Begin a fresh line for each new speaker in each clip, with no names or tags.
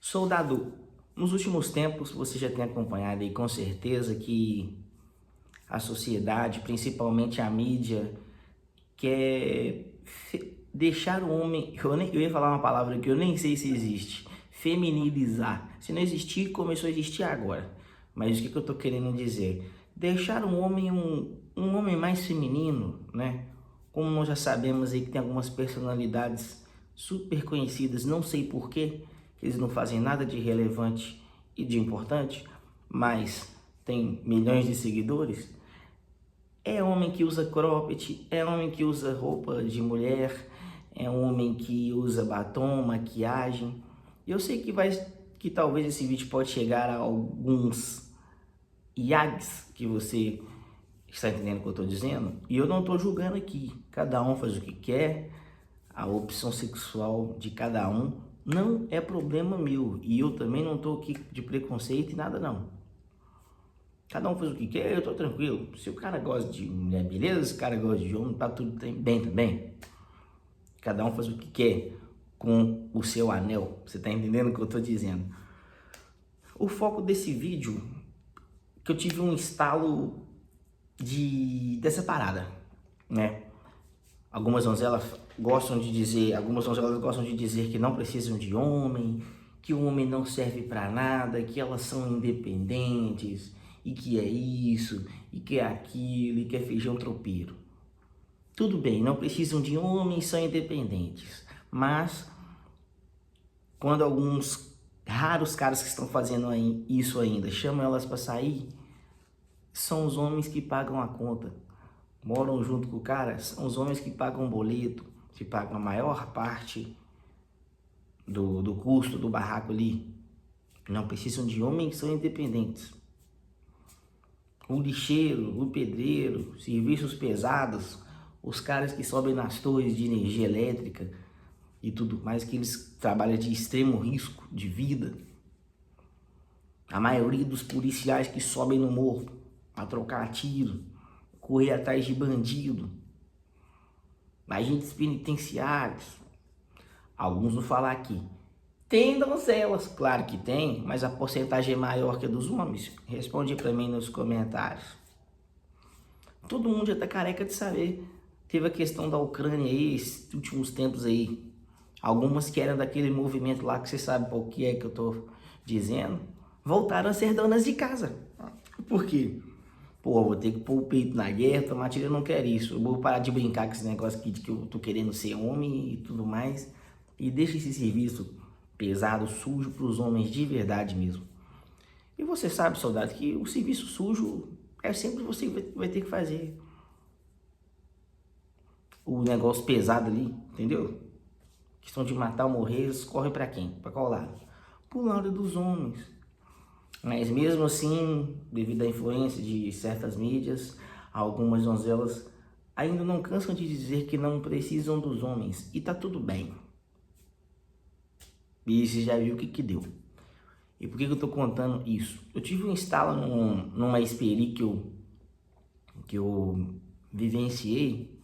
Soldado, nos últimos tempos você já tem acompanhado aí com certeza que a sociedade, principalmente a mídia, quer deixar o homem, eu ia falar uma palavra que eu nem sei se existe, feminilizar. Se não existir, começou a existir agora. Mas o que eu tô querendo dizer? Deixar o homem um homem mais feminino, né? Como nós já sabemos aí que tem algumas personalidades super conhecidas, não sei porquê, que eles não fazem nada de relevante e de importante, mas tem milhões de seguidores. É homem que usa cropped, é homem que usa roupa de mulher, é homem que usa batom, maquiagem. Eu sei que talvez esse vídeo pode chegar a alguns iags que você está entendendo o que eu estou dizendo? E eu não estou julgando aqui. Cada um faz o que quer, a opção sexual de cada um não é problema meu. E eu também não estou aqui de preconceito e nada não. Cada um faz o que quer, eu tô tranquilo. Se o cara gosta de mulher, beleza. Se o cara gosta de homem, tá tudo bem também. Cada um faz o que quer com o seu anel. Você tá entendendo o que eu tô dizendo? O foco desse vídeo, que eu tive um estalo dessa parada, né? Algumas donzelas gostam de dizer que não precisam de homem, que o homem não serve para nada, que elas são independentes, e que é isso, e que é aquilo, e que é feijão tropeiro. Tudo bem, não precisam de homens, são independentes. Mas, quando alguns raros caras que estão fazendo isso ainda chamam elas para sair, são os homens que pagam a conta. Moram junto com o cara, são os homens que pagam o boleto, que pagam a maior parte do custo do barraco ali. Não precisam de homens, são independentes. O lixeiro, o pedreiro, serviços pesados, os caras que sobem nas torres de energia elétrica e tudo mais, que eles trabalham de extremo risco de vida. A maioria dos policiais que sobem no morro a trocar tiro, correr atrás de bandido, agentes penitenciários. Alguns vão falar aqui. Tem donzelas, claro que tem, mas a porcentagem é maior que a dos homens. Responde para mim nos comentários. Todo mundo já tá careca de saber. Teve a questão da Ucrânia aí, esses últimos tempos aí. Algumas que eram daquele movimento lá que você sabe o que é que eu tô dizendo, voltaram a ser donas de casa. Por quê? Pô, vou ter que pôr o peito na guerra, tomar tiro, eu não quero isso. Eu vou parar de brincar com esse negócio aqui de que eu tô querendo ser homem e tudo mais. E deixa esse serviço pesado, sujo para os homens de verdade mesmo. E você sabe, soldado, que o serviço sujo é sempre você que vai ter que fazer. O negócio pesado ali, entendeu? Questão de matar ou morrer, corre para quem? Para qual lado? Pro lado dos homens. Mas mesmo assim, devido à influência de certas mídias, algumas donzelas ainda não cansam de dizer que não precisam dos homens. E tá tudo bem. E você já viu o que deu. E por que eu tô contando isso? Eu tive um estalo numa experiência que eu vivenciei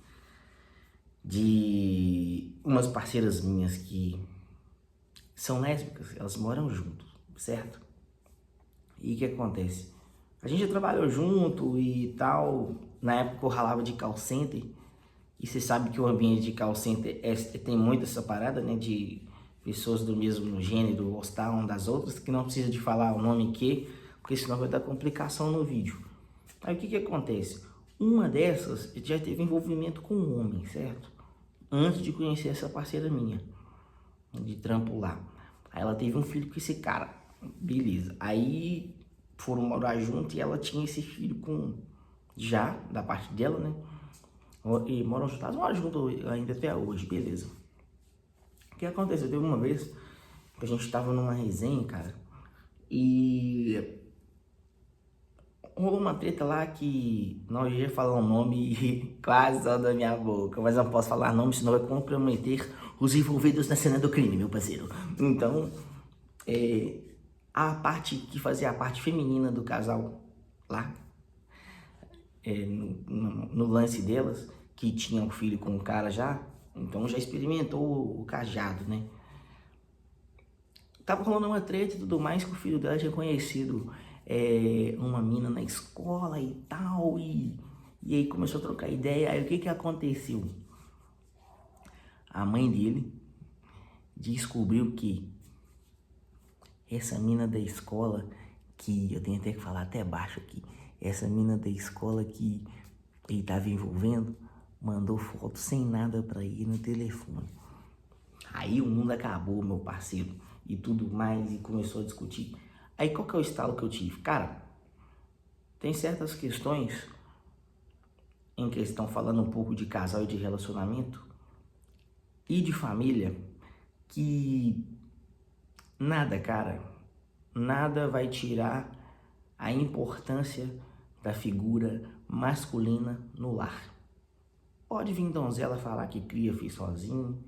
de umas parceiras minhas que são lésbicas, elas moram juntos, certo? E o que acontece? A gente já trabalhou junto e tal. Na época eu ralava de call center. E você sabe que o ambiente de call center tem muito essa parada, né? De pessoas do mesmo gênero gostar uma das outras, que não precisa de falar o nome que, porque senão vai dar complicação no vídeo. Aí o que acontece? Uma dessas já teve envolvimento com um homem, certo? Antes de conhecer essa parceira minha, de trampo lá. Aí ela teve um filho com esse cara. Beleza. Aí foram morar junto e ela tinha esse filho já, da parte dela, né? E moram juntos, moram juntos ainda até hoje, beleza. O que aconteceu? Teve uma vez que a gente tava numa resenha, cara, e rolou uma treta lá que nós ia falar um nome quase só da minha boca, mas não posso falar nome, senão vai comprometer os envolvidos na cena do crime, meu parceiro. Então, a parte que fazia a parte feminina do casal lá, no lance delas, que tinha um filho com um cara já, então já experimentou o cajado, né? tava rolando uma treta e tudo mais, que o filho dela tinha conhecido uma mina na escola e tal, e aí começou a trocar ideia. Aí o que que aconteceu? A mãe dele descobriu que essa mina da escola, que eu tenho até que falar até baixo aqui, essa mina da escola que ele tava envolvendo, mandou foto sem nada pra ele no telefone. Aí o mundo acabou, meu parceiro, e tudo mais, e começou a discutir. Aí qual que é o estalo que eu tive? Cara, tem certas questões em que estão falando um pouco de casal e de relacionamento e de família que nada, cara, nada vai tirar a importância da figura masculina no lar. Pode vir donzela falar que cria filho sozinho,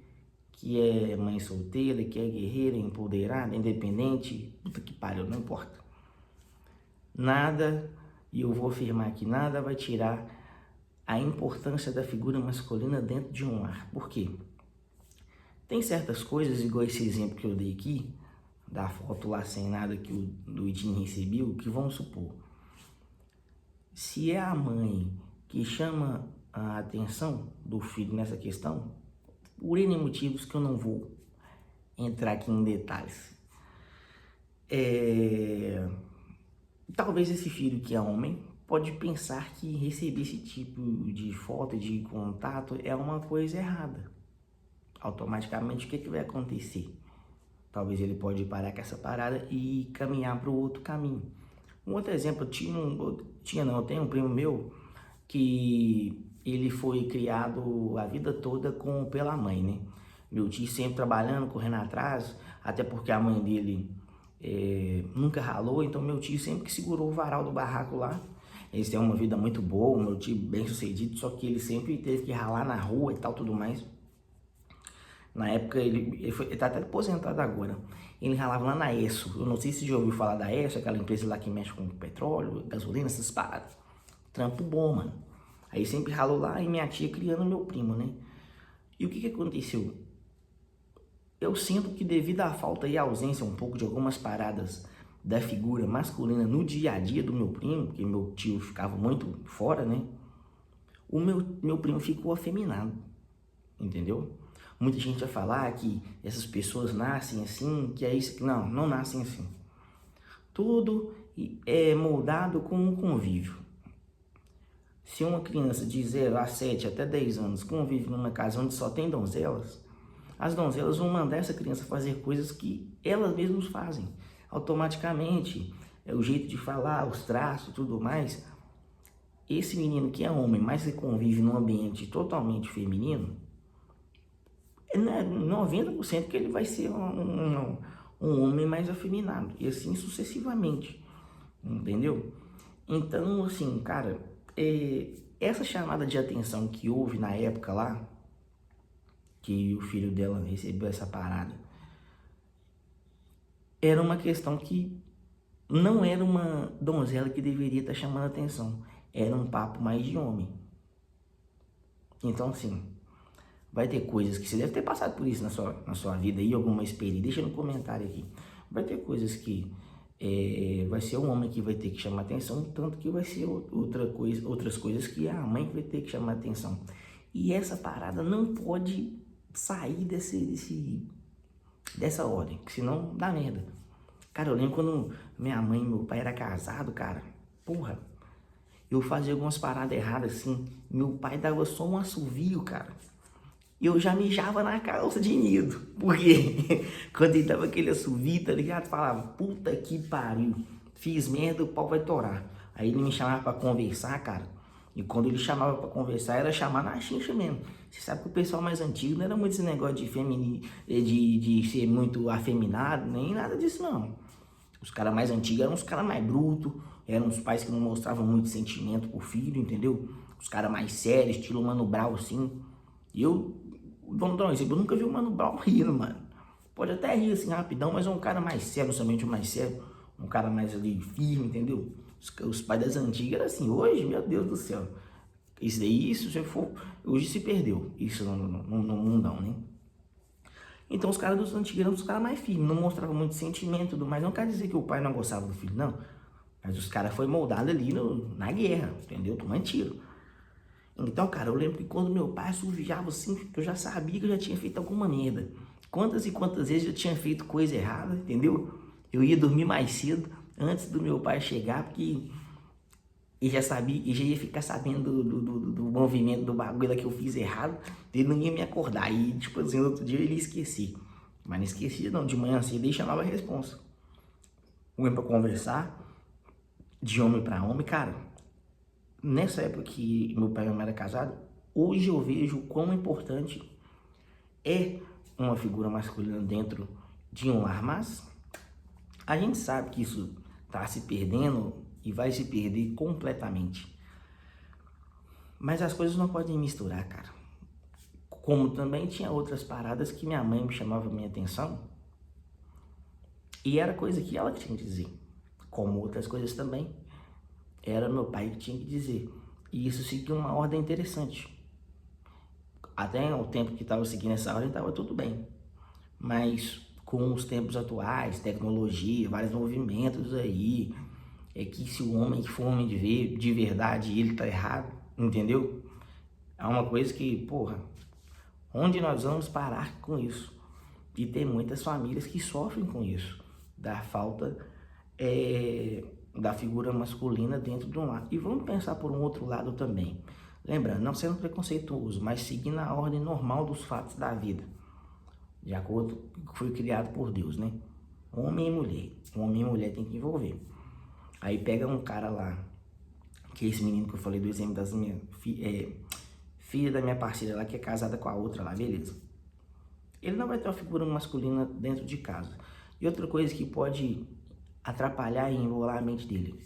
que é mãe solteira, que é guerreira, empoderada, independente, puta que pariu, não importa. Nada, e eu vou afirmar que nada vai tirar a importância da figura masculina dentro de um lar. Por quê? Tem certas coisas, igual esse exemplo que eu dei aqui, da foto lá sem nada que o Luizinho recebeu, que vamos supor, se é a mãe que chama a atenção do filho nessa questão, por N motivos que eu não vou entrar aqui em detalhes, talvez esse filho que é homem pode pensar que receber esse tipo de foto, de contato, é uma coisa errada. Automaticamente, o que vai acontecer? Talvez ele pode parar com essa parada e caminhar para o outro caminho. Um outro exemplo, eu tenho um primo meu que ele foi criado a vida toda pela mãe, né? Meu tio sempre trabalhando, correndo atrás, até porque a mãe dele nunca ralou, então meu tio sempre que segurou o varal do barraco lá. Eles têm uma vida muito boa, meu tio bem sucedido, só que ele sempre teve que ralar na rua e tal, tudo mais. Na época, ele tá até aposentado agora. Ele ralava lá na ESSO. Eu não sei se você já ouviu falar da ESSO, aquela empresa lá que mexe com petróleo, gasolina, essas paradas. Trampo bom, mano. Aí sempre ralou lá e minha tia criando meu primo, né? E o que aconteceu? Eu sinto que devido à falta e à ausência um pouco de algumas paradas da figura masculina no dia a dia do meu primo, porque meu tio ficava muito fora, né? O meu primo ficou afeminado, entendeu? Muita gente vai falar que essas pessoas nascem assim, que é isso. Não, não nascem assim. Tudo é moldado com o convívio. Se uma criança de 0 a 7 até 10 anos convive numa casa onde só tem donzelas, as donzelas vão mandar essa criança fazer coisas que elas mesmas fazem. Automaticamente, o jeito de falar, os traços, tudo mais. Esse menino que é homem, mas que convive num ambiente totalmente feminino, 90% que ele vai ser um homem mais afeminado, e assim sucessivamente, entendeu? Então, assim, cara, essa chamada de atenção que houve na época lá, que o filho dela recebeu essa parada, era uma questão que não era uma donzela que deveria estar chamando atenção, era um papo mais de homem. Então, assim, vai ter coisas que você deve ter passado por isso na sua vida aí, alguma experiência, deixa no comentário aqui. Vai ter coisas que vai ser um homem que vai ter que chamar atenção, tanto que vai ser outras coisas que a mãe vai ter que chamar atenção. E essa parada não pode sair dessa ordem, que senão dá merda. Cara, eu lembro quando minha mãe e meu pai eram casados, cara, porra, eu fazia algumas paradas erradas assim, meu pai dava só um assovio, cara. Eu já mijava na calça de nido, porque quando ele dava aquele assovio, tá ligado? Falava, puta que pariu, fiz merda, o pau vai torar. Aí ele me chamava pra conversar, cara, e quando ele chamava pra conversar, era chamar na chincha mesmo. Você sabe que o pessoal mais antigo não era muito esse negócio de ser muito afeminado, nem nada disso não. Os caras mais antigos eram os caras mais brutos, eram os pais que não mostravam muito sentimento pro filho, entendeu? Os caras mais sérios, estilo Mano Brown, assim. Vamos dar um exemplo, eu nunca vi o Mano Brown rindo, mano. Pode até rir assim rapidão, mas é um cara mais sério, somente mais sério. Um cara mais ali firme, entendeu? Os pais das antigas eram assim. Hoje, meu Deus do céu. Isso daí, se for, hoje se perdeu. Isso no mundão, né? Então os caras dos antigos eram os caras mais firmes, não mostravam muito sentimento e tudo mais. Não quer dizer que o pai não gostava do filho, não. Mas os caras foram moldados ali na guerra, entendeu? Tomando tiro. Então, cara, eu lembro que quando meu pai assoviava assim, eu já sabia que eu já tinha feito alguma merda. Quantas e quantas vezes eu tinha feito coisa errada, entendeu? Eu ia dormir mais cedo, antes do meu pai chegar, porque ele já sabia, e já ia ficar sabendo do movimento do bagulho que eu fiz errado, ele não ia me acordar. E, tipo assim, no outro dia ele ia esquecer. Mas não esquecia não, de manhã cedo ele chamava a responsa. Alguém pra conversar, de homem pra homem, cara. Nessa época que meu pai e minha mãe eram casados, hoje eu vejo o quão importante é uma figura masculina dentro de um lar, mas a gente sabe que isso tá se perdendo e vai se perder completamente. Mas as coisas não podem misturar, cara. Como também tinha outras paradas que minha mãe me chamava minha atenção e era coisa que ela tinha que dizer. Como outras coisas também, era meu pai que tinha que dizer. E isso seguia uma ordem interessante. Até o tempo que estava seguindo essa ordem estava tudo bem. Mas com os tempos atuais, tecnologia, vários movimentos aí, é que se o homem que for homem de verdade, ele tá errado, entendeu? É uma coisa que, porra, onde nós vamos parar com isso? E tem muitas famílias que sofrem com isso, da falta da figura masculina dentro de um lar. E vamos pensar por um outro lado também. Lembrando, não sendo preconceituoso, mas seguindo a ordem normal dos fatos da vida, de acordo com o que foi criado por Deus, né? Homem e mulher. Homem e mulher tem que envolver. Aí pega um cara lá, que é esse menino que eu falei do exemplo das minhas filha da minha parceira lá, que é casada com a outra lá, beleza. Ele não vai ter uma figura masculina dentro de casa. E outra coisa que pode atrapalhar e enrolar a mente dele.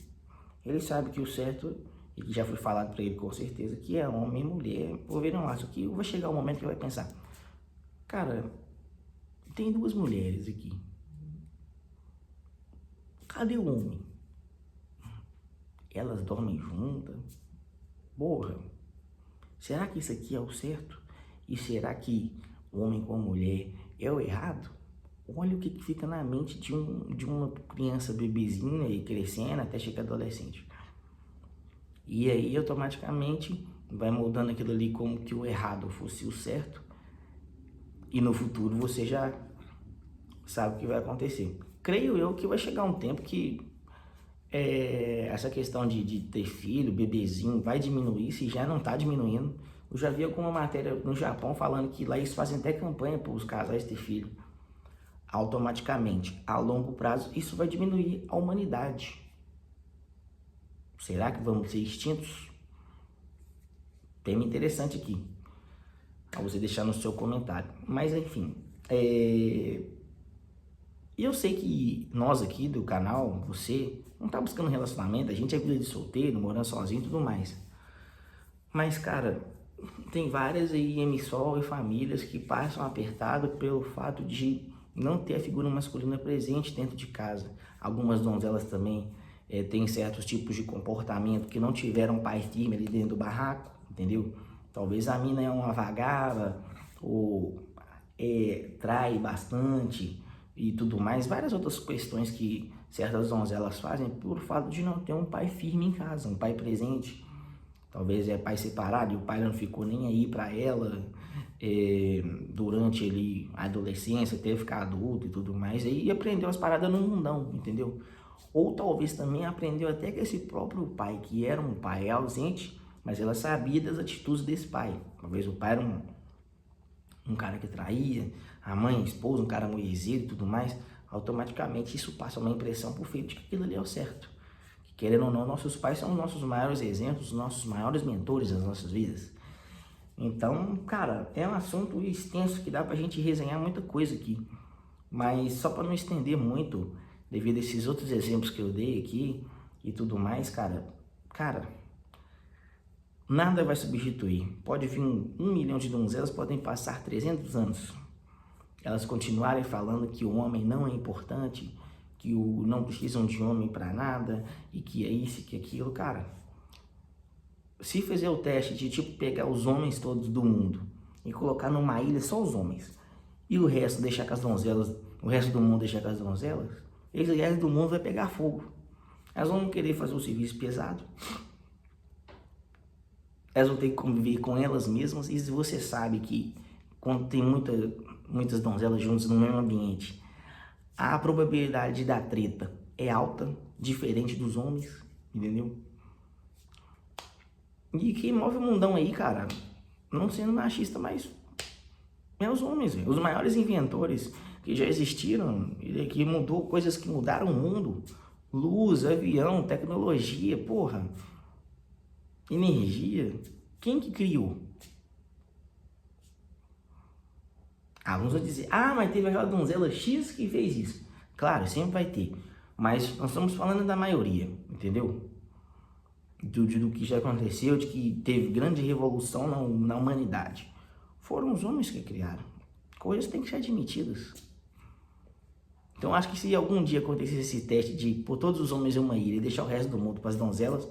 Ele sabe que o certo, e que já foi falado pra ele com certeza, que é homem e mulher, por ver um laço. Que vai chegar um momento que ele vai pensar, cara, tem duas mulheres aqui. Cadê o homem? Elas dormem juntas? Porra, será que isso aqui é o certo? E será que o homem com a mulher é o errado? Olha o que fica na mente de uma criança bebezinha e crescendo até chegar adolescente. E aí automaticamente vai moldando aquilo ali como que o errado fosse o certo. E no futuro você já sabe o que vai acontecer. Creio eu que vai chegar um tempo que essa questão de ter filho, bebezinho, vai diminuir, se já não está diminuindo. Eu já vi alguma matéria no Japão falando que lá eles fazem até campanha para os casais ter filho. Automaticamente, a longo prazo, isso vai diminuir a humanidade. Será que vamos ser extintos? Tema interessante aqui, para você deixar no seu comentário. Mas enfim, eu sei que nós aqui do canal, você não tá buscando relacionamento, a gente é vida de solteiro, morando sozinho e tudo mais. Mas, cara, tem várias aí emissol e famílias que passam apertado pelo fato de não ter a figura masculina presente dentro de casa. Algumas donzelas também têm certos tipos de comportamento que não tiveram pai firme ali dentro do barraco, entendeu? Talvez a mina é uma vagaba, ou trai bastante e tudo mais. Várias outras questões que certas donzelas fazem por fato de não ter um pai firme em casa, um pai presente. Talvez é pai separado e o pai não ficou nem aí para ela durante ali, a adolescência, até ficar adulto e tudo mais, e aprendeu as paradas no mundão, entendeu? Ou talvez também aprendeu até que esse próprio pai, que era um pai ausente, mas ela sabia das atitudes desse pai. Talvez o pai era um cara que traía, a mãe, a esposa, um cara moiseiro e tudo mais. Automaticamente isso passa uma impressão pro filho de que aquilo ali é o certo. Que, querendo ou não, nossos pais são os nossos maiores exemplos, os nossos maiores mentores das nossas vidas. Então, cara, é um assunto extenso que dá pra gente resenhar muita coisa aqui. Mas só para não estender muito, devido a esses outros exemplos que eu dei aqui e tudo mais, cara, nada vai substituir. Pode vir 1 milhão de donzelas, podem passar 300 anos. Elas continuarem falando que o homem não é importante, que não precisam de homem para nada, e que é isso, que é aquilo, cara. Se fizer o teste de tipo pegar os homens todos do mundo e colocar numa ilha só os homens, e o resto deixar com as donzelas, o resto do mundo deixar com as donzelas, esse resto do mundo vai pegar fogo. Elas vão querer fazer o serviço pesado. Elas vão ter que conviver com elas mesmas. E você sabe que quando tem muitas donzelas juntas no mesmo ambiente, a probabilidade de dar treta é alta, diferente dos homens, entendeu? E quem move o mundão aí, cara, não sendo machista, mas é os homens, véio. Os maiores inventores que já existiram, que mudou coisas que mudaram o mundo. Luz, avião, tecnologia, porra, energia. Quem que criou? Alguns vão dizer, mas teve aquela donzela X que fez isso. Claro, sempre vai ter. Mas nós estamos falando da maioria, entendeu? Do que já aconteceu, de que teve grande revolução na humanidade. Foram os homens que criaram. Coisas têm que ser admitidas. Então acho que se algum dia acontecesse esse teste de pôr todos os homens em uma ilha e deixar o resto do mundo para as donzelas,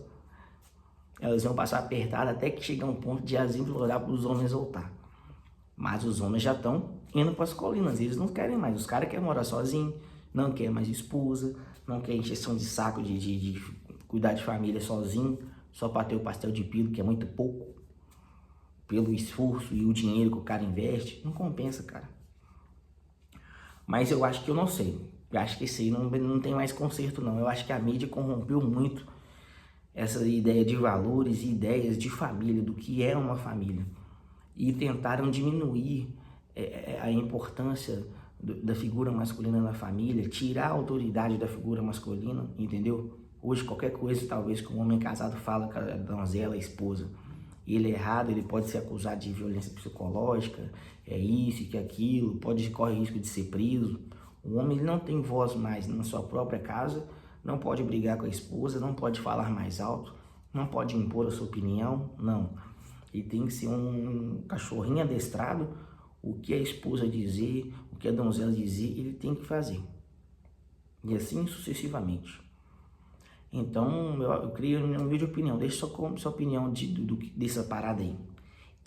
elas iam passar apertada até que chegar um ponto de as implorar para os homens voltar. Mas os homens já estão indo para as colinas, eles não querem mais. Os caras querem morar sozinhos, não querem mais esposa, não querem encheção de saco de cuidar de família sozinho, só para ter o pastel de pilo, que é muito pouco, pelo esforço e o dinheiro que o cara investe. Não compensa, cara. Mas eu acho que eu não sei. Eu acho que isso aí não tem mais conserto, não. Eu acho que a mídia corrompeu muito essa ideia de valores e ideias de família, do que é uma família. E tentaram diminuir a importância da figura masculina na família, tirar a autoridade da figura masculina, entendeu? Hoje qualquer coisa, talvez, que um homem casado fala com a donzela, a esposa, e ele é errado, ele pode ser acusado de violência psicológica, é isso, que aquilo, corre risco de ser preso. O homem ele não tem voz mais na sua própria casa, não pode brigar com a esposa, não pode falar mais alto, não pode impor a sua opinião, não. Ele tem que ser um cachorrinho adestrado, o que a esposa dizer, o que a donzela dizer, ele tem que fazer. E assim sucessivamente. Então, eu crio uma humilde opinião, deixa sua opinião dessa parada aí.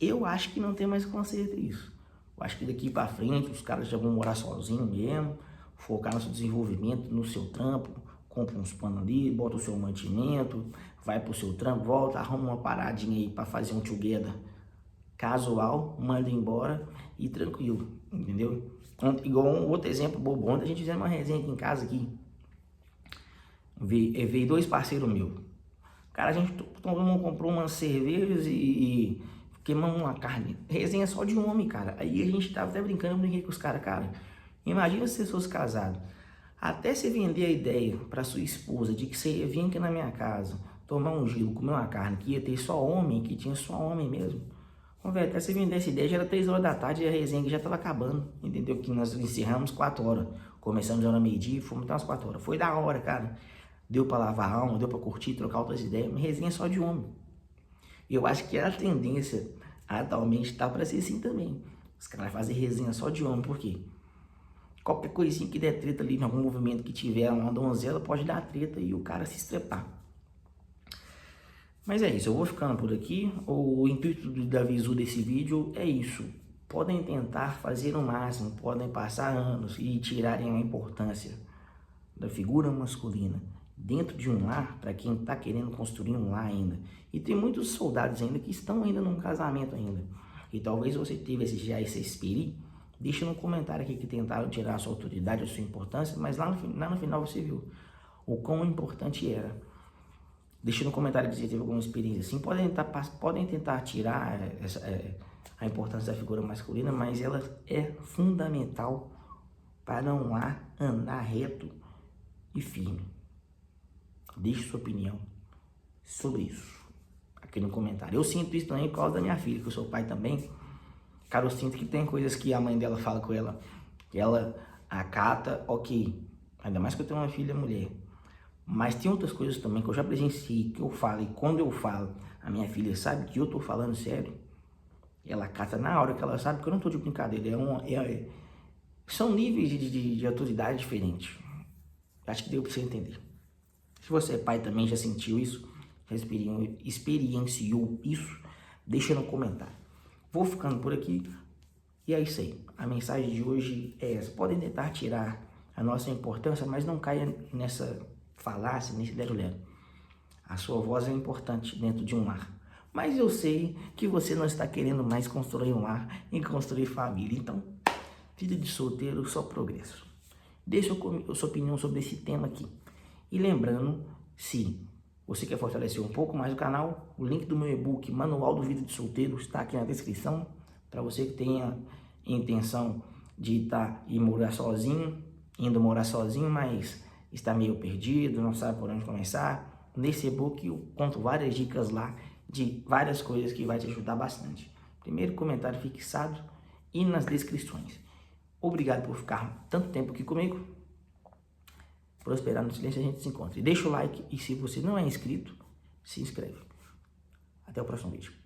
Eu acho que não tem mais conserto isso. Eu acho que daqui pra frente os caras já vão morar sozinhos mesmo, focar no seu desenvolvimento, no seu trampo, compra uns panos ali, bota o seu mantimento, vai pro seu trampo, volta, arruma uma paradinha aí pra fazer um together casual, manda embora e tranquilo, entendeu? Igual um outro exemplo bobo, ontem a gente fizemos uma resenha aqui em casa aqui, veio dois parceiros meus. Cara, a gente comprou umas cervejas e queimamos uma carne. Resenha só de homem, cara. Aí a gente tava até brincando, eu brinquei com os caras, cara. Imagina se você fosse casado. Até você vender a ideia pra sua esposa de que você ia vir aqui na minha casa, tomar um gelo, comer uma carne, que ia ter só homem, que tinha só homem mesmo. Bom, velho, até você vender essa ideia, já era 3 horas da tarde e a resenha já tava acabando, entendeu? Que nós encerramos 4 horas. Começamos já na meio-dia e fomos até umas 4 horas. Foi da hora, cara. Deu pra lavar a alma, deu pra curtir, trocar outras ideias. Uma resenha só de homem. E eu acho que a tendência atualmente tá pra ser assim também. Os caras fazem resenha só de homem, por quê? Qualquer coisinha que der treta ali, em algum movimento que tiver uma donzela, pode dar treta e o cara se estrepar. Mas é isso, eu vou ficando por aqui. O intuito da visu desse vídeo é isso. Podem tentar fazer o máximo, podem passar anos e tirarem a importância da figura masculina dentro de um lar, para quem está querendo construir um lar ainda. E tem muitos soldados ainda que estão ainda num casamento ainda. E talvez você teve já esse experiência. Deixa no comentário aqui que tentaram tirar a sua autoridade, a sua importância, mas lá no final você viu o quão importante era. Deixa no comentário que você teve alguma experiência assim. Podem tentar tirar a importância da figura masculina, mas ela é fundamental para um lar andar reto e firme. Deixe sua opinião sobre isso aqui no comentário. Eu sinto isso também por causa da minha filha, que eu sou pai também. Cara, eu sinto que tem coisas que a mãe dela fala com ela, que ela acata, ok. Ainda mais que eu tenho uma filha mulher. Mas tem outras coisas também que eu já presenciei, que eu falo, e quando eu falo, a minha filha sabe que eu tô falando sério. Ela acata na hora que ela sabe que eu não tô de brincadeira. São níveis de autoridade diferentes. Acho que deu pra você entender. Se você é pai também, já sentiu isso, já experienciou isso, deixa no comentário. Vou ficando por aqui. E é isso aí. A mensagem de hoje é essa. Podem tentar tirar a nossa importância, mas não caia nessa falácia, nesse lero-lero. A sua voz é importante dentro de um lar. Mas eu sei que você não está querendo mais construir um lar e construir família. Então, vida de solteiro, só progresso. Deixe a sua opinião sobre esse tema aqui. E lembrando, se você quer fortalecer um pouco mais o canal, o link do meu e-book Manual do Vida de Solteiro está aqui na descrição. Para você que tenha intenção de indo morar sozinho, mas está meio perdido, não sabe por onde começar. Nesse e-book eu conto várias dicas lá de várias coisas que vai te ajudar bastante. Primeiro comentário fixado e nas descrições. Obrigado por ficar tanto tempo aqui comigo. Prosperar no silêncio, a gente se encontra. E deixa o like e se você não é inscrito, se inscreve. Até o próximo vídeo.